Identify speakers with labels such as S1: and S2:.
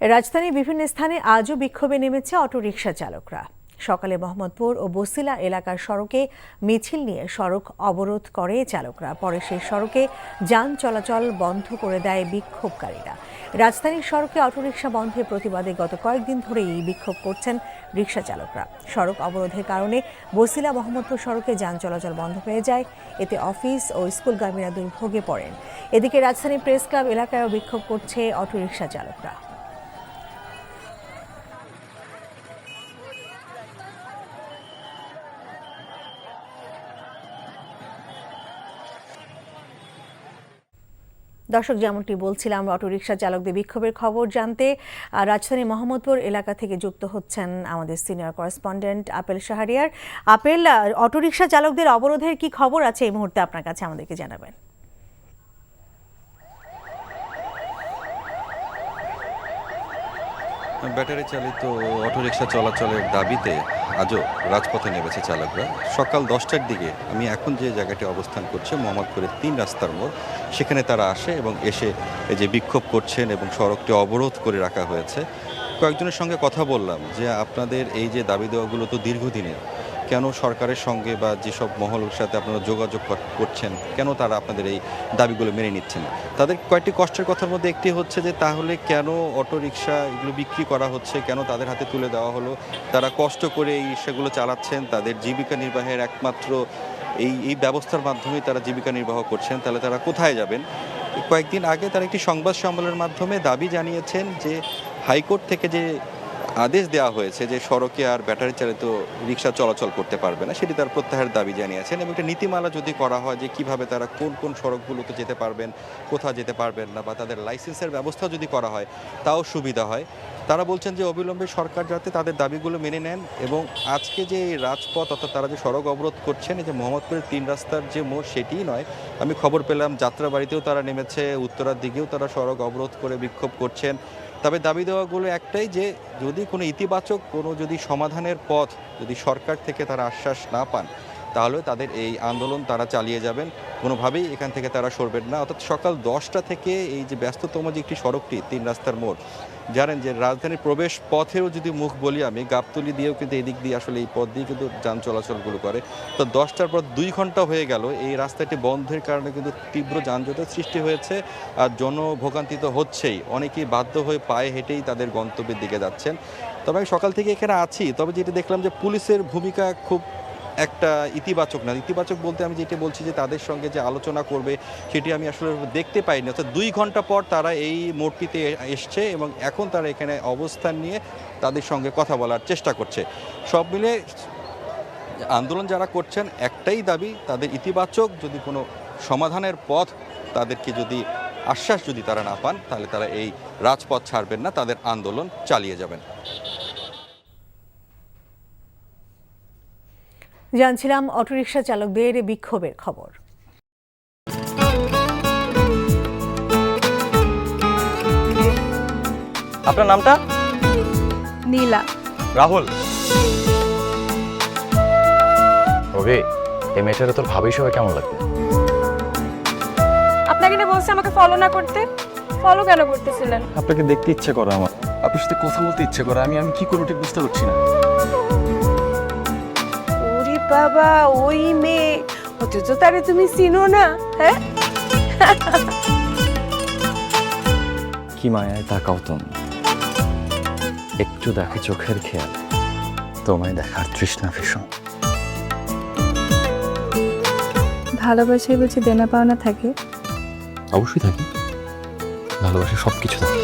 S1: রাজধানীর বিভিন্ন স্থানে আজও বিক্ষোভে নেমেছে অটোরিকশা চালকরা। সকালে মোহাম্মদপুর ও বসিলা এলাকার সড়কে মিছিল নিয়ে সড়ক অবরোধ করে চালকরা। পরে সেই সড়কে যান চলাচল বন্ধ করে দেয় বিক্ষোভকারীরা। রাজধানীর সড়কে অটোরিকশা বন্ধের প্রতিবাদে গত কয়েকদিন ধরেই বিক্ষোভ করছেন রিকশা চালকরা। সড়ক অবরোধের কারণে বসিলা মোহাম্মদপুর সড়কে যান চলাচল বন্ধ হয়ে যায়। এতে অফিস ও স্কুলগামীরা দুর্ভোগে পড়েন। এদিকে রাজধানীর প্রেস ক্লাব এলাকায়ও বিক্ষোভ করছে অটোরিকশা চালকরা। দর্শক, যেমনটি বলছিলাম, অটোরিকশা চালকদের বিক্ষোভের খবর জানতে রাজধানীর মোহাম্মদপুর এলাকা থেকে যুক্ত হচ্ছেন আমাদের senior correspondent Apel Shahriar. Apel, auto rickshaw চালকদের অবরোধের কি খবর আছে এই মুহূর্তে আপনার কাছে, আমাদেরকে জানাবেন।
S2: ব্যাটারি চালিত অটোরিকশা চলাচলের দাবিতে আজও রাজপথে নেমেছে চালকরা। সকাল 10টার দিকে আমি এখন যে জায়গাটি অবস্থান করছি মোহাম্মদপুরের 3 রাস্তার মোড়, সেখানে তারা আসে এবং এসে এই যে বিক্ষোভ করছেন এবং সড়কটি অবরোধ করে রাখা হয়েছে। কয়েকজনের সঙ্গে কথা বললাম যে আপনাদের এই যে দাবি দেওয়াগুলো তো দীর্ঘদিনের, কেন সরকারের সঙ্গে বা যেসব মহলের সাথে আপনারা যোগাযোগ করছেন, কেন তারা আপনাদের এই দাবিগুলো মেনে নিচ্ছেন না? তাদের কয়েকটি কষ্টের কথার মধ্যে একটি হচ্ছে যে তাহলে কেন অটোরিকশা এগুলো বিক্রি করা হচ্ছে, কেন তাদের হাতে তুলে দেওয়া হলো? তারা কষ্ট করে এই রিক্সাগুলো চালাচ্ছেন, তাদের জীবিকা নির্বাহের একমাত্র এই ব্যবস্থার মাধ্যমেই তারা জীবিকা নির্বাহ করছেন, তাহলে তারা কোথায় যাবেন? কয়েকদিন আগে তারা একটি সংবাদ সম্মেলনের মাধ্যমে দাবি জানিয়েছেন যে হাইকোর্ট থেকে যে আদেশ দেওয়া হয়েছে যে সড়কে আর ব্যাটারি চালিত রিক্সা চলাচল করতে পারবে না, সেটি তার প্রত্যাহারের দাবি জানিয়েছেন। এবং একটা নীতিমালা যদি করা হয় যে কিভাবে তারা কোন কোন সড়কগুলোতে যেতে পারবেন, কোথাও যেতে পারবেন না, বা তাদের লাইসেন্সের ব্যবস্থা যদি করা হয় তাও সুবিধা হয়। তারা বলছেন যে অবিলম্বে সরকার যাতে তাদের দাবিগুলো মেনে নেন। এবং আজকে যে রাজপথ অর্থাৎ তারা যে সড়ক অবরোধ করছেন, এই যে মোহাম্মদপুরের 3 রাস্তার যে মোড় সেটিই নয়, আমি খবর পেলাম যাত্রাবাড়িতেও তারা নেমেছে, উত্তরার দিকেও তারা সড়ক অবরোধ করে বিক্ষোভ করছেন। তবে দাবি দেওয়াগুলো একটাই, যে যদি কোনো ইতিবাচক কোনো যদি সমাধানের পথ যদি সরকার থেকে তারা আশ্বাস না পান, তাহলে তাদের এই আন্দোলন তারা চালিয়ে যাবেন, কোনোভাবেই এখান থেকে তারা সরবেন না। অর্থাৎ সকাল 10টা থেকে এই যে ব্যস্ততম যে একটি সড়কটি 3 রাস্তার মোড়, জানেন যে রাজধানীর প্রবেশ পথেও যদি মুখ বলি আমি, গাবতলী দিয়েও কিন্তু এদিক দিয়ে আসলে এই পথ দিয়ে কিন্তু যান চলাচলগুলো করে। তো 10টার পর 2 ঘন্টা হয়ে গেল এই রাস্তাটি বন্ধের কারণে কিন্তু তীব্র যানজটের সৃষ্টি হয়েছে। আর জনভোগান্তি তো হচ্ছেই, অনেকেই বাধ্য হয়ে পায়ে হেঁটেই তাদের গন্তব্যের দিকে যাচ্ছেন। তবে আমি সকাল থেকে এখানে আছি, তবে যেটা দেখলাম যে পুলিশের ভূমিকা খুব একটা ইতিবাচক না। ইতিবাচক বলতে আমি যেটা বলছি যে তাদের সঙ্গে যে আলোচনা করবে সেটি আমি আসলে দেখতে পাইনি। অর্থাৎ 2 ঘন্টা পর তারা এই মোড়টিতে এসছে এবং এখন তারা এখানে অবস্থান নিয়ে তাদের সঙ্গে কথা বলার চেষ্টা করছে। সব মিলে আন্দোলন যারা করছেন একটাই দাবি, তাদের ইতিবাচক যদি কোনো সমাধানের পথ তাদেরকে যদি আশ্বাস যদি তারা না পান, তাহলে তারা এই রাজপথ ছাড়বেন না, তাদের আন্দোলন চালিয়ে যাবেন।
S1: জানছিলাম অটোরিকশা চালকদের বিক্ষোভের খবর।
S3: আপনার নামটা?
S4: নীলা।
S3: রাহুল। ওকে, এই মেয়েটারে তোর ভাবি সবাই কেমন লাগবে?
S4: আপনাকে না বলছে আমাকে ফলো না করতে? ফলো কেন করতেছিলেন?
S3: আপনাকে দেখতে ইচ্ছে করে আমার, আপনার সাথে কথা বলতে ইচ্ছে করে। আমি কি করবো ঠিক বুঝতে পারছি না।
S4: ওরে বাবা, ওই মেয়ে, অথচ তারে তুমি চিনো না? হ্যাঁ,
S3: কি মায়ায় তাকাও তুমি, একটু দেখে চোখের খেয়াল, তোমায় দেখার তৃষ্ণা ভীষণ।
S4: ভালোবাসায় বুঝি দেনা পাওনা থাকে?
S3: অবশ্যই থাকে, ভালোবাসা সবকিছু থাকে।